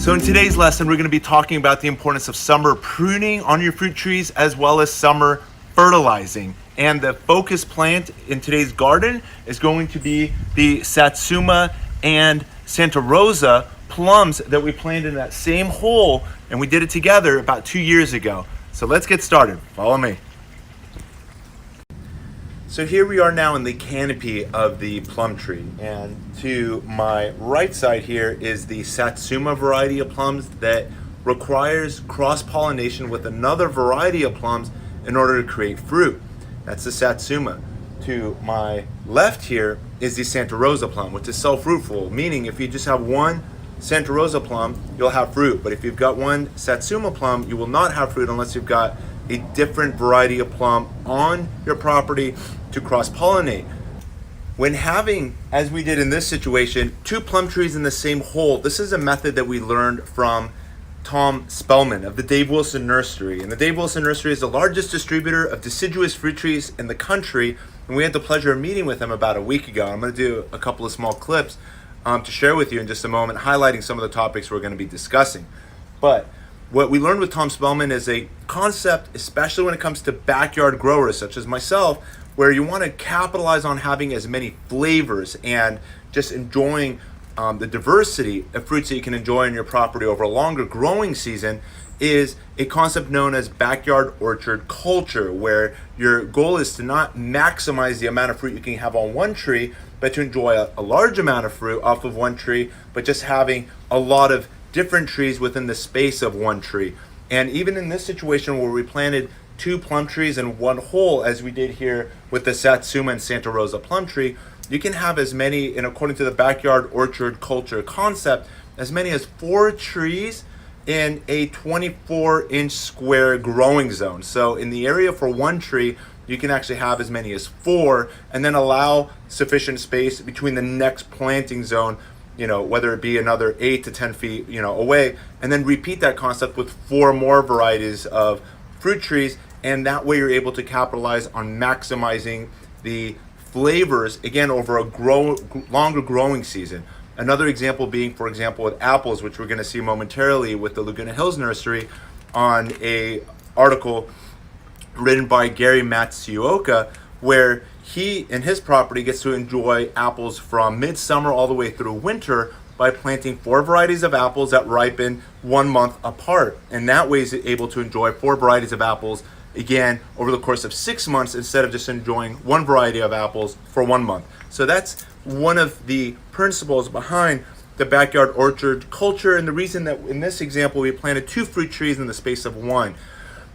So in today's lesson, we're going to be talking about the importance of summer pruning on your fruit trees as well as summer fertilizing. And the focus plant in today's garden is going to be the Satsuma and Santa Rosa plums that we planted in that same hole, and we did it together about 2 years ago. So let's get started. Follow me. So here we are now in the canopy of the plum tree, and to my right side here is the Satsuma variety of plums that requires cross-pollination with another variety of plums in order to create fruit. That's the Satsuma. To my left here is the Santa Rosa plum, which is self-fruitful, meaning if you just have one Santa Rosa plum, you'll have fruit. But if you've got one Satsuma plum, you will not have fruit unless you've got a different variety of plum on your property to cross-pollinate. When having, as we did in this situation, two plum trees in the same hole, this is a method that we learned from Tom Spellman of the Dave Wilson Nursery. And the Dave Wilson Nursery is the largest distributor of deciduous fruit trees in the country, and we had the pleasure of meeting with him about a week ago. I'm going to do a couple of small clips to share with you in just a moment, highlighting some of the topics we're going to be discussing. But what we learned with Tom Spellman is a concept, especially when it comes to backyard growers such as myself, where you want to capitalize on having as many flavors and just enjoying the diversity of fruits that you can enjoy on your property over a longer growing season, is a concept known as backyard orchard culture, where your goal is to not maximize the amount of fruit you can have on one tree, but to enjoy a large amount of fruit off of one tree, but just having a lot of different trees within the space of one tree. And even in this situation where we planted two plum trees in one hole, as we did here with the Satsuma and Santa Rosa plum tree, you can have as many, and according to the backyard orchard culture concept, as many as 4 trees in a 24-inch square growing zone. So in the area for one tree, you can actually have as many as 4, and then allow sufficient space between the next planting zone, whether it be another 8 to 10 feet, away, and then repeat that concept with 4 more varieties of fruit trees. And that way you're able to capitalize on maximizing the flavors, again, over a longer growing season. Another example being, for example, with apples, which we're going to see momentarily with the Laguna Hills Nursery on a article written by Gary Matsuoka, where he and his property gets to enjoy apples from midsummer all the way through winter by planting 4 varieties of apples that ripen 1 month apart. And that way is able to enjoy 4 varieties of apples, again, over the course of 6 months, instead of just enjoying one variety of apples for 1 month. So that's one of the principles behind the backyard orchard culture, and the reason that in this example we planted 2 fruit trees in the space of 1.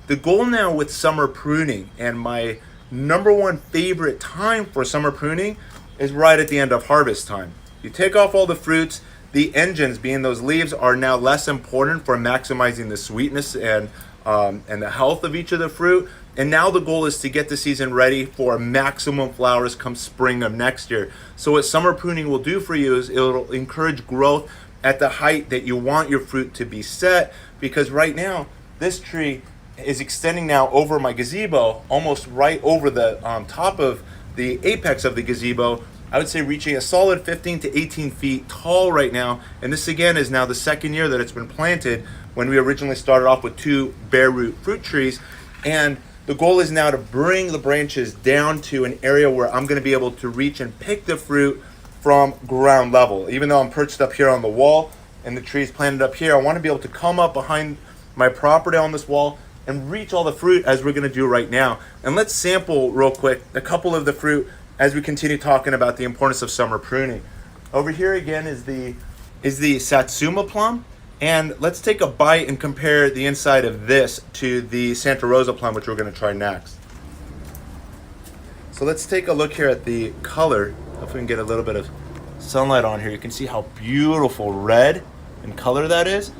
The goal now with summer pruning, and my number one favorite time for summer pruning, is right at the end of harvest time. You take off all the fruits. The engines, being those leaves, are now less important for maximizing the sweetness and the health of each of the fruit. And now the goal is to get the season ready for maximum flowers come spring of next year. So what summer pruning will do for you is it'll encourage growth at the height that you want your fruit to be set, because right now this tree is extending now over my gazebo, almost right over the top of the apex of the gazebo. I would say reaching a solid 15 to 18 feet tall right now. And this again is now the second year that it's been planted, when we originally started off with 2 bare root fruit trees. And the goal is now to bring the branches down to an area where I'm going to be able to reach and pick the fruit from ground level. Even though I'm perched up here on the wall and the tree's planted up here, I want to be able to come up behind my property on this wall and reach all the fruit, as we're going to do right now. And let's sample real quick a couple of the fruit as we continue talking about the importance of summer pruning. Over here again is the Satsuma plum, and let's take a bite and compare the inside of this to the Santa Rosa plum, which we're going to try next. So let's take a look here at the color. If we can get a little bit of sunlight on here, you can see how beautiful red in color that is.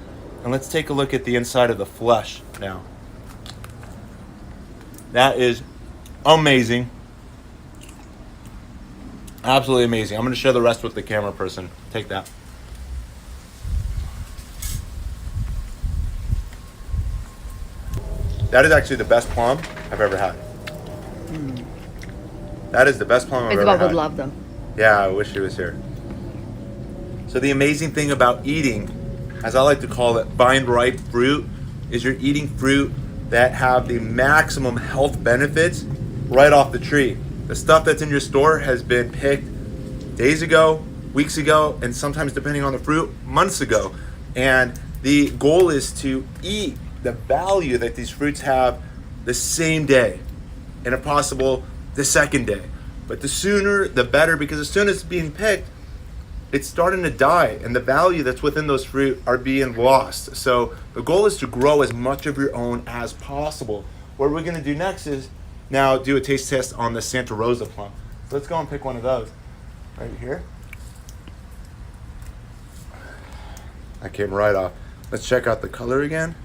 And let's take a look at the inside of the flesh now. That is amazing. Absolutely amazing. I'm going to share the rest with the camera person. Take that. That is actually the best plum I've ever had. That is the best plum I've ever had. Isabel would love them. Yeah, I wish she was here. So the amazing thing about eating as I like to call it, vine ripe fruit, is you're eating fruit that have the maximum health benefits right off the tree. The stuff that's in your store has been picked days ago, weeks ago, and sometimes, depending on the fruit, months ago. And the goal is to eat the value that these fruits have the same day, and if possible, the second day. But the sooner, the better, because as soon as it's being picked, it's starting to die, and the value that's within those fruit are being lost. So the goal is to grow as much of your own as possible. What we're gonna do next is now do a taste test on the Santa Rosa plum. So let's go and pick one of those right here. That came right off. Let's check out the color again.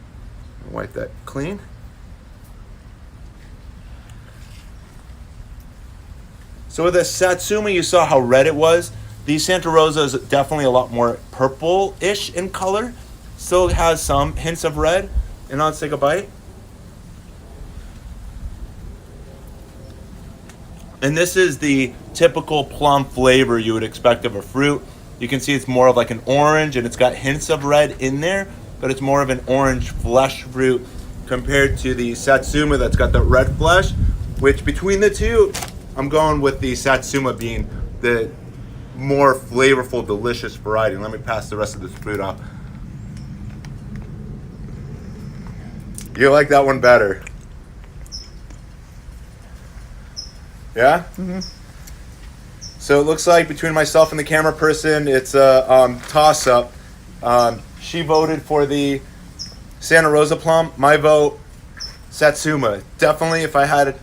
Wipe that clean. So with the Satsuma, you saw how red it was. The Santa Rosa is definitely a lot more purple-ish in color. Still has some hints of red. And now let's take a bite. And this is the typical plum flavor you would expect of a fruit. You can see it's more of like an orange, and it's got hints of red in there, but it's more of an orange flesh fruit compared to the Satsuma that's got the red flesh, which between the two, I'm going with the Satsuma being the more flavorful, delicious variety. Let me pass the rest of this fruit off. You like that one better? Yeah? Mm-hmm. So it looks like between myself and the camera person, it's a toss-up. She voted for the Santa Rosa plum. My vote, Satsuma. Definitely, if I had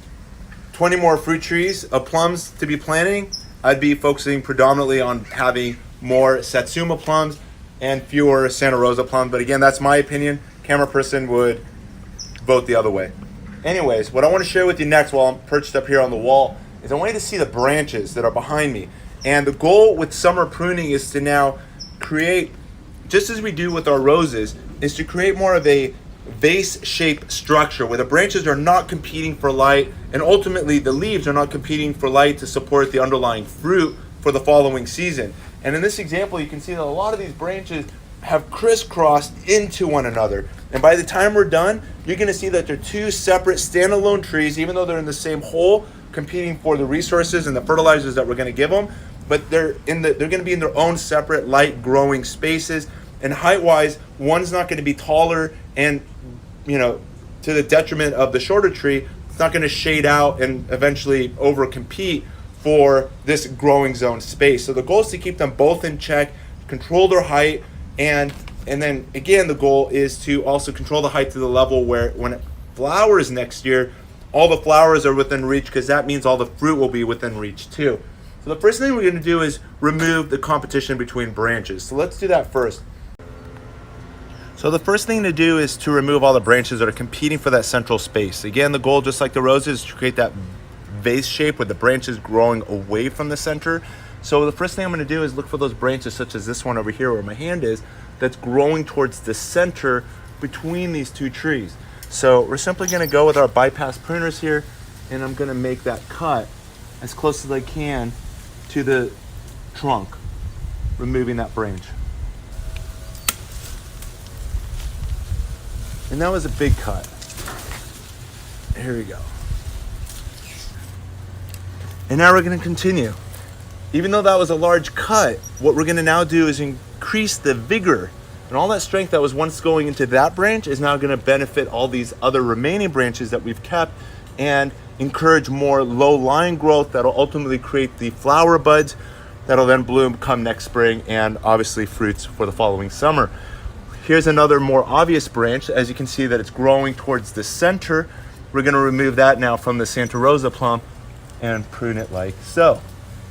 20 more fruit trees of plums to be planting, I'd be focusing predominantly on having more Satsuma plums and fewer Santa Rosa plums. But again, that's my opinion. Camera person would vote the other way. Anyways, what I want to share with you next while I'm perched up here on the wall is I want you to see the branches that are behind me. And the goal with summer pruning is to now create, just as we do with our roses, is to create more of a vase-shaped structure where the branches are not competing for light, and ultimately the leaves are not competing for light to support the underlying fruit for the following season. And in this example, you can see that a lot of these branches have crisscrossed into one another. And by the time we're done, you're gonna see that they're two separate standalone trees, even though they're in the same hole, competing for the resources and the fertilizers that we're gonna give them, but they're gonna be in their own separate light growing spaces. And height-wise, one's not gonna be taller and, you know, to the detriment of the shorter tree. It's not gonna shade out and eventually over-compete for this growing zone space. So the goal is to keep them both in check, control their height, and then again, the goal is to also control the height to the level where when it flowers next year, all the flowers are within reach, because that means all the fruit will be within reach too. So the first thing we're gonna do is remove the competition between branches. So let's do that first. So the first thing to do is to remove all the branches that are competing for that central space. Again, the goal, just like the roses, is to create that vase shape with the branches growing away from the center. So the first thing I'm gonna do is look for those branches, such as this one over here where my hand is, that's growing towards the center between these two trees. So we're simply gonna go with our bypass pruners here, and I'm gonna make that cut as close as I can to the trunk, removing that branch. And that was a big cut. Here we go. And now we're gonna continue. Even though that was a large cut, what we're gonna now do is increase the vigor, and all that strength that was once going into that branch is now gonna benefit all these other remaining branches that we've kept, and encourage more low-lying growth that'll ultimately create the flower buds that'll then bloom come next spring, and obviously fruits for the following summer. Here's another more obvious branch. As you can see that it's growing towards the center. We're gonna remove that now from the Santa Rosa plum and prune it like so.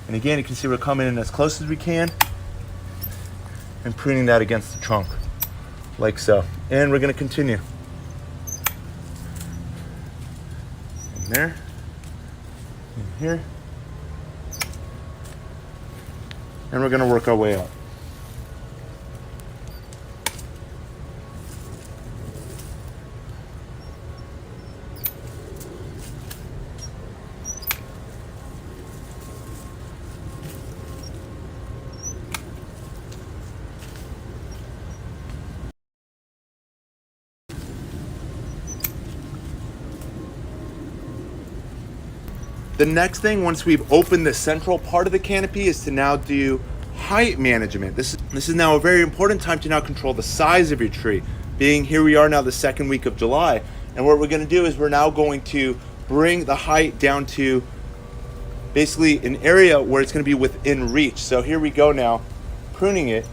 And again, you can see we're coming in as close as we can and pruning that against the trunk, like so. And we're gonna continue. In there, in here. And we're gonna work our way up. The next thing, once we've opened the central part of the canopy, is to now do height management. This is now a very important time to now control the size of your tree. Being here we are now the second week of July, and what we're going to do is we're now going to bring the height down to basically an area where it's going to be within reach. So here we go now, pruning it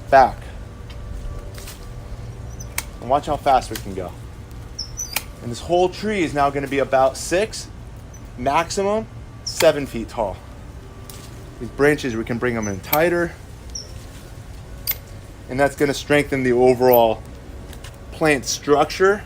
back. And watch how fast we can go. And this whole tree is now going to be about 6, maximum 7 feet tall. These branches, we can bring them in tighter, and that's going to strengthen the overall plant structure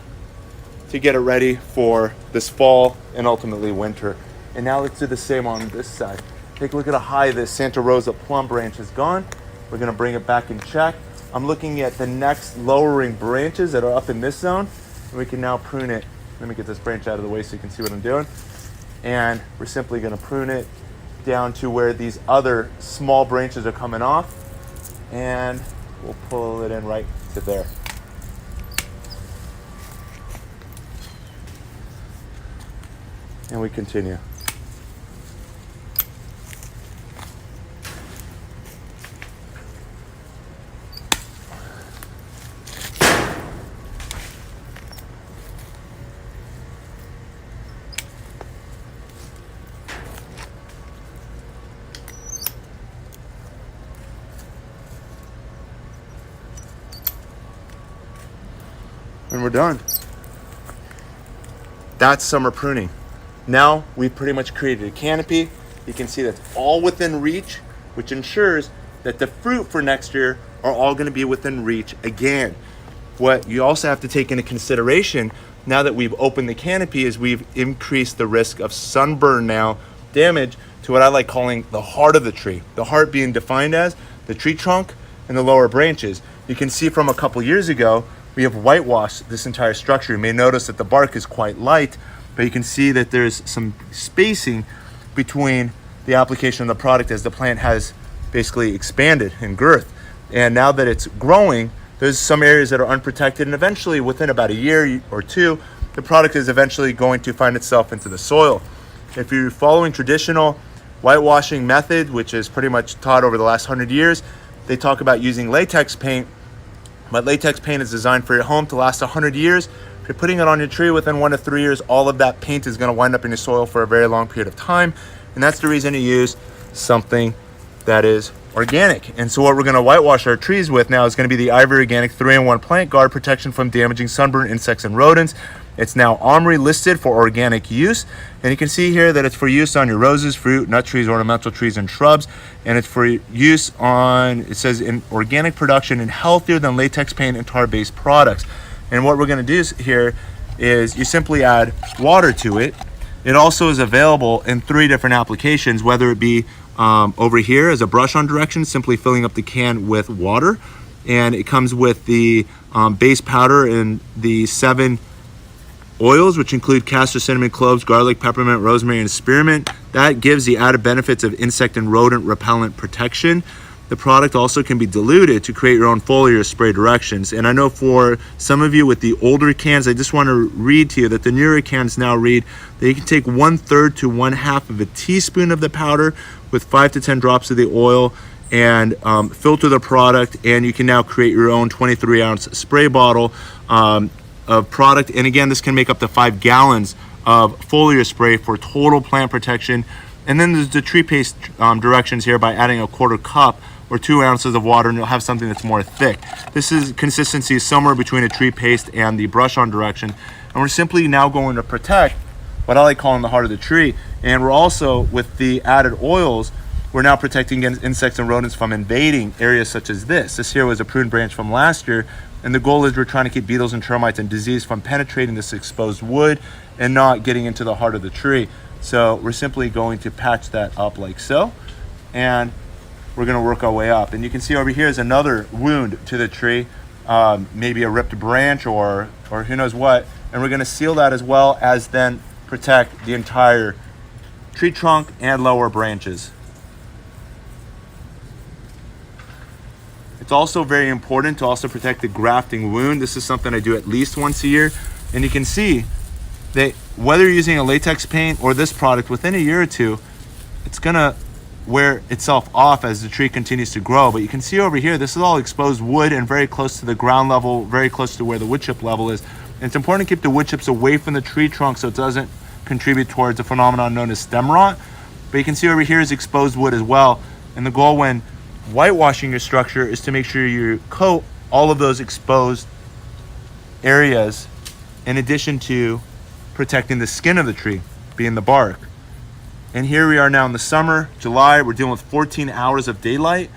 to get it ready for this fall and ultimately winter. And now let's do the same on this side. Take a look at how high this Santa Rosa plum branch has gone. We're going to bring it back in check. I'm looking at the next lowering branches that are up in this zone, and we can now prune it. Let me get this branch out of the way so you can see what I'm doing. And we're simply going to prune it down to where these other small branches are coming off, and we'll pull it in right to there. And we continue. And we're done. That's summer pruning. Now we've pretty much created a canopy. You can see that's all within reach, which ensures that the fruit for next year are all going to be within reach again. What you also have to take into consideration now that we've opened the canopy is we've increased the risk of sunburn now, damage to what I like calling the heart of the tree. The heart being defined as the tree trunk and the lower branches. You can see from a couple years ago, we have whitewashed this entire structure. You may notice that the bark is quite light, but you can see that there's some spacing between the application of the product as the plant has basically expanded in girth. And now that it's growing, there's some areas that are unprotected, and eventually within about a year or two, the product is eventually going to find itself into the soil. If you're following traditional whitewashing method, which is pretty much taught over the last 100 years, they talk about using latex paint, but latex paint is designed for your home to last 100 years. If you're putting it on your tree within 1 to 3 years, all of that paint is going to wind up in your soil for a very long period of time. And that's the reason to use something that is organic. And so what we're going to whitewash our trees with now is going to be the Ivory Organic 3-in-1 Plant Guard Protection from Damaging Sunburn, Insects, and Rodents. It's now OMRI listed for organic use. And you can see here that it's for use on your roses, fruit, nut trees, ornamental trees, and shrubs. And it's for use on, it says, in organic production and healthier than latex paint and tar-based products. And what we're going to do here is you simply add water to it. It also is available in 3 different applications, whether it be over here as a brush-on direction, simply filling up the can with water. And it comes with the base powder and the 7 oils, which include castor, cinnamon, cloves, garlic, peppermint, rosemary, and spearmint. That gives the added benefits of insect and rodent repellent protection. The product also can be diluted to create your own foliar spray directions. And I know for some of you with the older cans, I just want to read to you that the newer cans now read that you can take 1/3 to 1/2 of a teaspoon of the powder with 5 to 10 drops of the oil and filter the product, and you can now create your own 23-ounce spray bottle of product. And again, this can make up to 5 gallons of foliar spray for total plant protection. And then there's the tree paste directions here by adding a 1/4 cup or 2 ounces of water, and you'll have something that's more thick. This is consistency somewhere between a tree paste and the brush-on direction. And we're simply now going to protect what I like calling the heart of the tree. And we're also, with the added oils, we're now protecting against insects and rodents from invading areas such as this. This here was a prune branch from last year, and the goal is we're trying to keep beetles and termites and disease from penetrating this exposed wood and not getting into the heart of the tree. So we're simply going to patch that up like so, and we're going to work our way up. And you can see over here is another wound to the tree, maybe a ripped branch or who knows what, and we're going to seal that as well as then protect the entire tree trunk and lower branches. It's also very important to also protect the grafting wound. This is something I do at least once a year, and you can see whether you're using a latex paint or this product, within a year or two, it's gonna wear itself off as the tree continues to grow. But you can see over here, this is all exposed wood and very close to the ground level, very close to where the wood chip level is. And it's important to keep the wood chips away from the tree trunk so it doesn't contribute towards a phenomenon known as stem rot. But you can see over here is exposed wood as well. And the goal when whitewashing your structure is to make sure you coat all of those exposed areas in addition to protecting the skin of the tree, being the bark. And here we are now in the summer, July. We're dealing with 14 hours of daylight,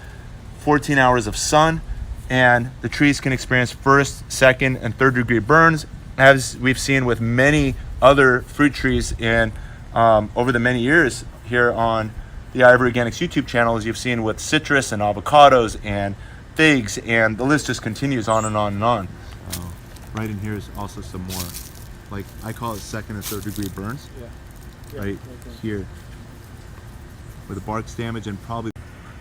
14 hours of sun, and the trees can experience first, second, and third degree burns, as we've seen with many other fruit trees in over the many years here on the Ivory Organics YouTube channel, as you've seen with citrus and avocados and figs, and the list just continues on and on and on. Right in here is also some more, like I call it second and third degree burns. Yeah. Right here, where the bark's damaged and probably.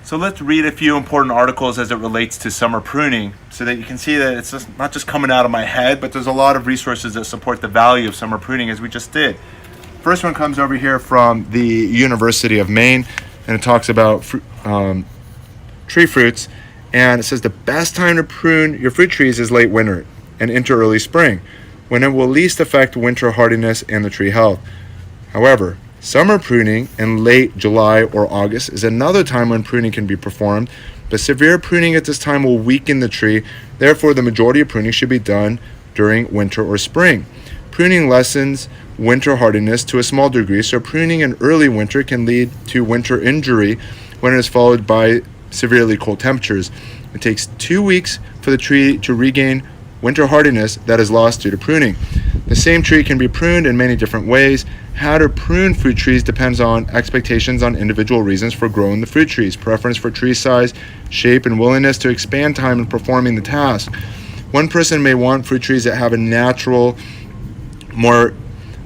So let's read a few important articles as it relates to summer pruning so that you can see that it's just not just coming out of my head, but there's a lot of resources that support the value of summer pruning, as we just did. First one comes over here from the University of Maine, and it talks about tree fruits, and it says the best time to prune your fruit trees is late winter and into early spring, when it will least affect winter hardiness and the tree health. However, summer pruning in late July or August is another time when pruning can be performed, but severe pruning at this time will weaken the tree. Therefore, the majority of pruning should be done during winter or spring. Pruning lessens winter hardiness to a small degree, so pruning in early winter can lead to winter injury when it is followed by severely cold temperatures. It takes 2 weeks for the tree to regain winter hardiness that is lost due to pruning. The same tree can be pruned in many different ways. How to prune fruit trees depends on expectations on individual reasons for growing the fruit trees, preference for tree size, shape, and willingness to expand time in performing the task. One person may want fruit trees that have a natural, more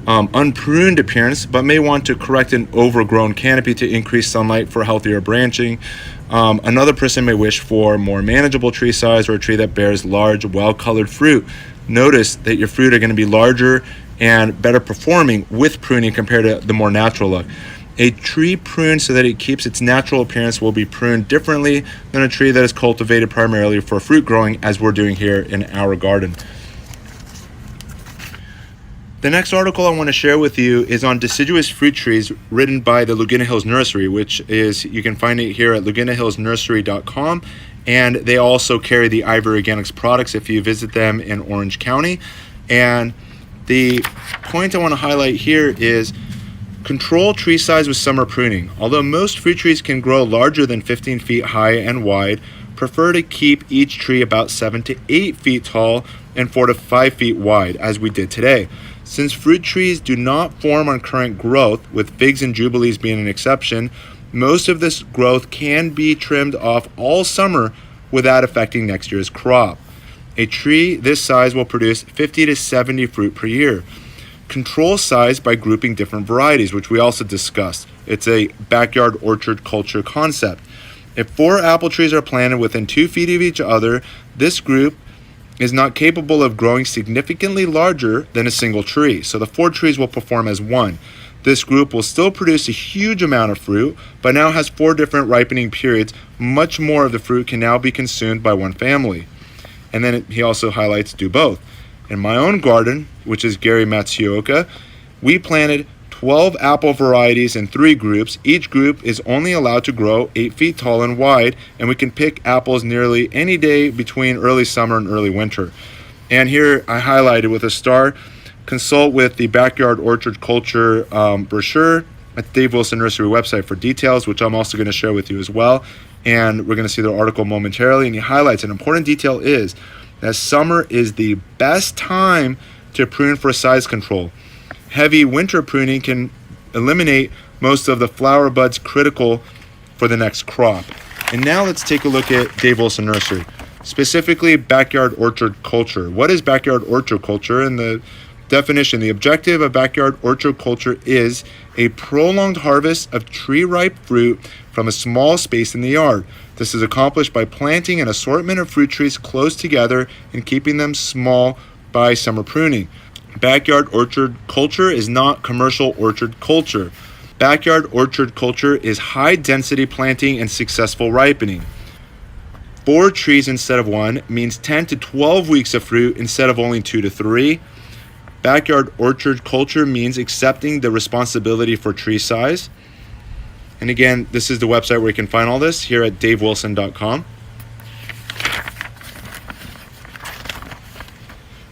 unpruned appearance, but may want to correct an overgrown canopy to increase sunlight for healthier branching. Another person may wish for more manageable tree size or a tree that bears large, well-colored fruit. Notice that your fruit are going to be larger and better performing with pruning compared to the more natural look. A tree pruned so that it keeps its natural appearance will be pruned differently than a tree that is cultivated primarily for fruit growing, as we're doing here in our garden. The next article I want to share with you is on deciduous fruit trees, written by the Laguna Hills Nursery, which is, you can find it here at lagunahillsnursery.com, and they also carry the Ivory Organics products if you visit them in Orange County. And the point I want to highlight here is control tree size with summer pruning. Although most fruit trees can grow larger than 15 feet high and wide, prefer to keep each tree about 7 to 8 feet tall and 4 to 5 feet wide, as we did today. Since fruit trees do not form on current growth, with figs and jubilees being an exception, most of this growth can be trimmed off all summer without affecting next year's crop. A tree this size will produce 50 to 70 fruit per year. Control size by grouping different varieties, which we also discussed. It's a backyard orchard culture concept. If 4 apple trees are planted within 2 feet of each other, this group is not capable of growing significantly larger than a single tree, so the 4 trees will perform as one. This group will still produce a huge amount of fruit, but now has 4 different ripening periods. Much more of the fruit can now be consumed by one family. And then he also highlights do both. In my own garden, which is Gary Matsuoka, we planted 12 apple varieties in 3 groups. Each group is only allowed to grow 8 feet tall and wide, and we can pick apples nearly any day between early summer and early winter. And here I highlighted with a star, consult with the Backyard Orchard Culture brochure at the Dave Wilson Nursery website for details, which I'm also going to share with you as well. And we're going to see the article momentarily. And he highlights an important detail is that summer is the best time to prune for size control. Heavy winter pruning can eliminate most of the flower buds critical for the next crop. And now let's take a look at Dave Wilson Nursery, specifically backyard orchard culture. What is backyard orchard culture? And the definition, the objective of backyard orchard culture is a prolonged harvest of tree-ripe fruit from a small space in the yard. This is accomplished by planting an assortment of fruit trees close together and keeping them small by summer pruning. Backyard orchard culture is not commercial orchard culture. Backyard orchard culture is high density planting and successful ripening. 4 trees instead of 1 means 10 to 12 weeks of fruit instead of only 2 to 3. Backyard orchard culture means accepting the responsibility for tree size. And again, this is the website where you can find all this here at davewilson.com.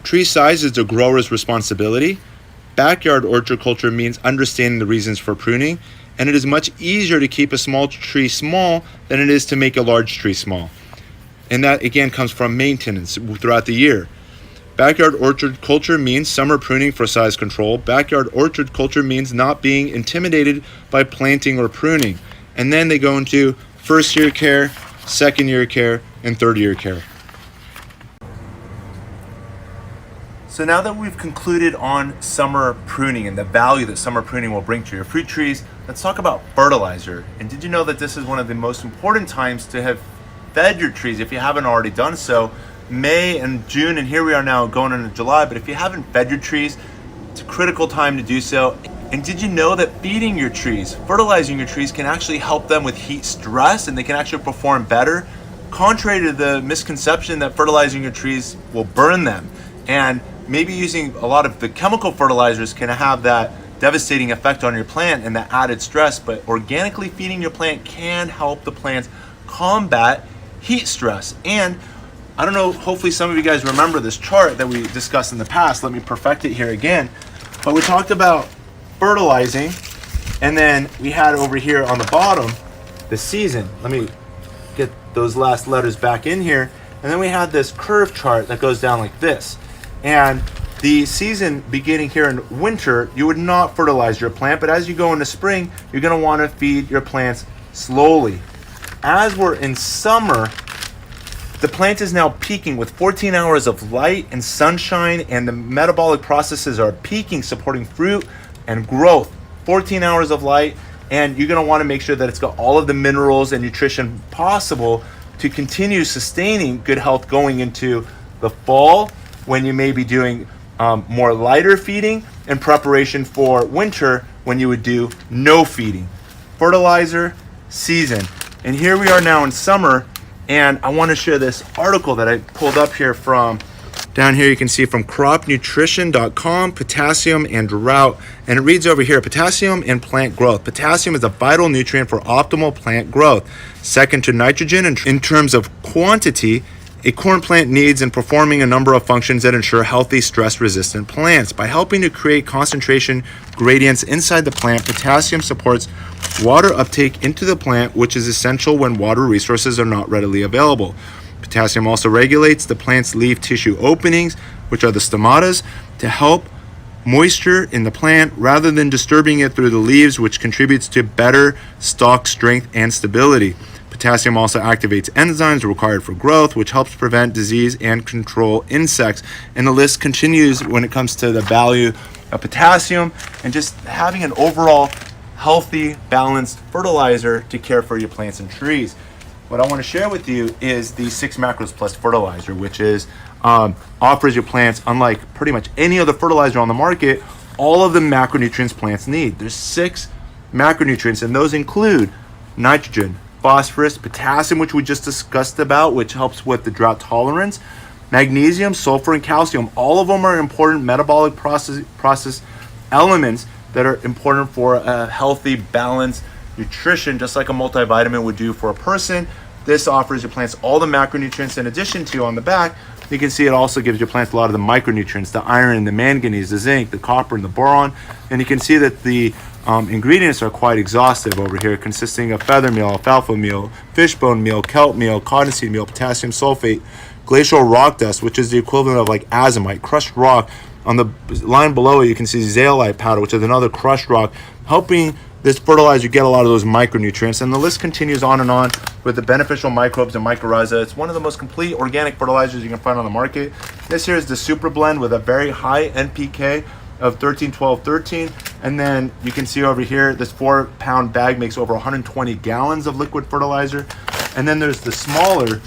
Tree size is the grower's responsibility. Backyard orchard culture means understanding the reasons for pruning, and it is much easier to keep a small tree small than it is to make a large tree small. And that again comes from maintenance throughout the year. Backyard orchard culture means summer pruning for size control. Backyard orchard culture means not being intimidated by planting or pruning. And then they go into first year care, second year care, and third year care. So now that we've concluded on summer pruning and the value that summer pruning will bring to your fruit trees, let's talk about fertilizer. And did you know that this is one of the most important times to have fed your trees if you haven't already done so? May and June, and here we are now going into July, but if you haven't fed your trees, it's a critical time to do so. And did you know that feeding your trees, fertilizing your trees, can actually help them with heat stress, and they can actually perform better? Contrary to the misconception that fertilizing your trees will burn them, and maybe using a lot of the chemical fertilizers can have that devastating effect on your plant and the added stress, but organically feeding your plant can help the plants combat heat stress. And I don't know, hopefully some of you guys remember this chart that we discussed in the past. Let me perfect it here again. But we talked about fertilizing, and then we had over here on the bottom the season. Let me get those last letters back in here. And then we had this curve chart that goes down like this. And the season beginning here in winter, you would not fertilize your plant, but as you go into spring, you're going to want to feed your plants slowly. As we're in summer, the plant is now peaking with 14 hours of light and sunshine, and the metabolic processes are peaking, supporting fruit and growth. 14 hours of light, and you're going to want to make sure that it's got all of the minerals and nutrition possible to continue sustaining good health going into the fall, when you may be doing more lighter feeding in preparation for winter, when you would do no feeding. Fertilizer season. And here we are now in summer, and I want to share this article that I pulled up here from down here. You can see from cropnutrition.com, potassium and drought. And it reads over here, potassium and plant growth. Potassium is a vital nutrient for optimal plant growth, second to nitrogen in terms of quantity. A corn plant needs in performing a number of functions that ensure healthy, stress-resistant plants. By helping to create concentration gradients inside the plant, potassium supports water uptake into the plant, which is essential when water resources are not readily available. Potassium also regulates the plant's leaf tissue openings, which are the stomatas, to help moisture in the plant rather than disturbing it through the leaves, which contributes to better stalk strength and stability. Potassium also activates enzymes required for growth, which helps prevent disease and control insects. And the list continues when it comes to the value of potassium and just having an overall healthy, balanced fertilizer to care for your plants and trees. What I want to share with you is the 6 Macros Plus fertilizer, which is offers your plants, unlike pretty much any other fertilizer on the market, all of the macronutrients plants need. There's 6 macronutrients, and those include nitrogen, phosphorus, potassium, which we just discussed about, which helps with the drought tolerance, magnesium, sulfur, and calcium. All of them are important metabolic process elements that are important for a healthy, balanced nutrition, just like a multivitamin would do for a person. This offers your plants all the macronutrients. In addition to, on the back, you can see it also gives your plants a lot of the micronutrients, the iron, the manganese, the zinc, the copper, and the boron. And you can see that the ingredients are quite exhaustive over here, consisting of feather meal, alfalfa meal, fishbone meal, kelp meal, cottonseed meal, potassium sulfate, glacial rock dust, which is the equivalent of like azomite, crushed rock. On the line below it, you can see zeolite powder, which is another crushed rock, helping this fertilizer get a lot of those micronutrients. And the list continues on and on with the beneficial microbes and mycorrhiza. It's one of the most complete organic fertilizers you can find on the market. This here is the super blend with a very high NPK of 13, 12, 13. And then you can see over here, this 4-pound bag makes over 120 gallons of liquid fertilizer. And then there's the smaller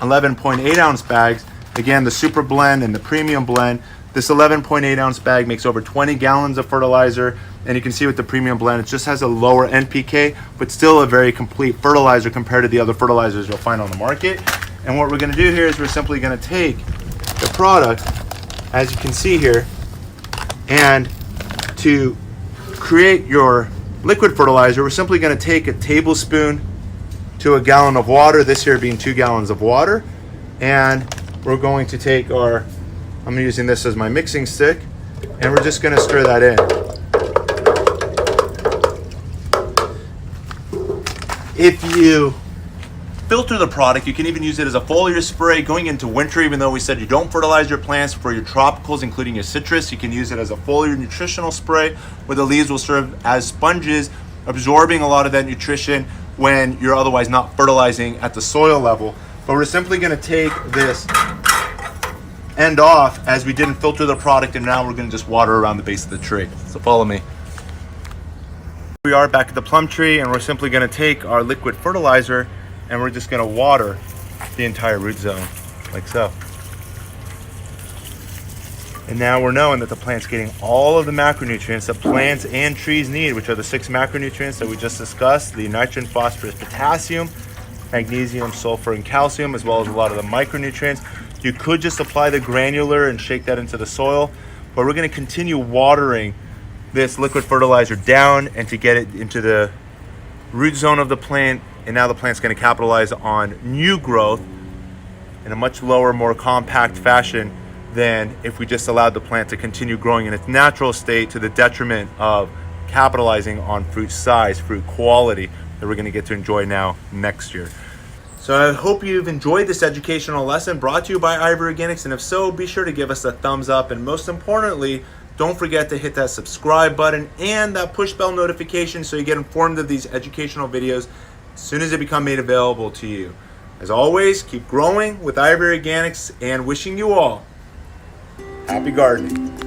11.8 ounce bags. Again, the super blend and the premium blend. This 11.8 ounce bag makes over 20 gallons of fertilizer, and you can see with the premium blend, it just has a lower NPK, but still a very complete fertilizer compared to the other fertilizers you'll find on the market. And what we're gonna do here is we're simply gonna take the product, as you can see here, and to create your liquid fertilizer, we're simply gonna take a tablespoon to a gallon of water, this here being 2 gallons of water, and we're going to take our, I'm using this as my mixing stick, and we're just gonna stir that in. If you filter the product, you can even use it as a foliar spray going into winter. Even though we said you don't fertilize your plants for your tropicals, including your citrus, you can use it as a foliar nutritional spray where the leaves will serve as sponges, absorbing a lot of that nutrition when you're otherwise not fertilizing at the soil level. But we're simply gonna take this end off as we didn't filter the product, and now we're gonna just water around the base of the tree. So follow me. We are back at the plum tree, and we're simply gonna take our liquid fertilizer and we're just gonna water the entire root zone, like so. And now we're knowing that the plant's getting all of the macronutrients that plants and trees need, which are the 6 macronutrients that we just discussed: the nitrogen, phosphorus, potassium, magnesium, sulfur, and calcium, as well as a lot of the micronutrients. You could just apply the granular and shake that into the soil, but we're gonna continue watering this liquid fertilizer down and to get it into the root zone of the plant. And now the plant's gonna capitalize on new growth in a much lower, more compact fashion than if we just allowed the plant to continue growing in its natural state to the detriment of capitalizing on fruit size, fruit quality that we're gonna get to enjoy now next year. So I hope you've enjoyed this educational lesson brought to you by Ivory Organics, and if so, be sure to give us a thumbs up, and most importantly, don't forget to hit that subscribe button and that push bell notification so you get informed of these educational videos as soon as they become made available to you. As always, keep growing with Ivory Organics, and wishing you all happy gardening.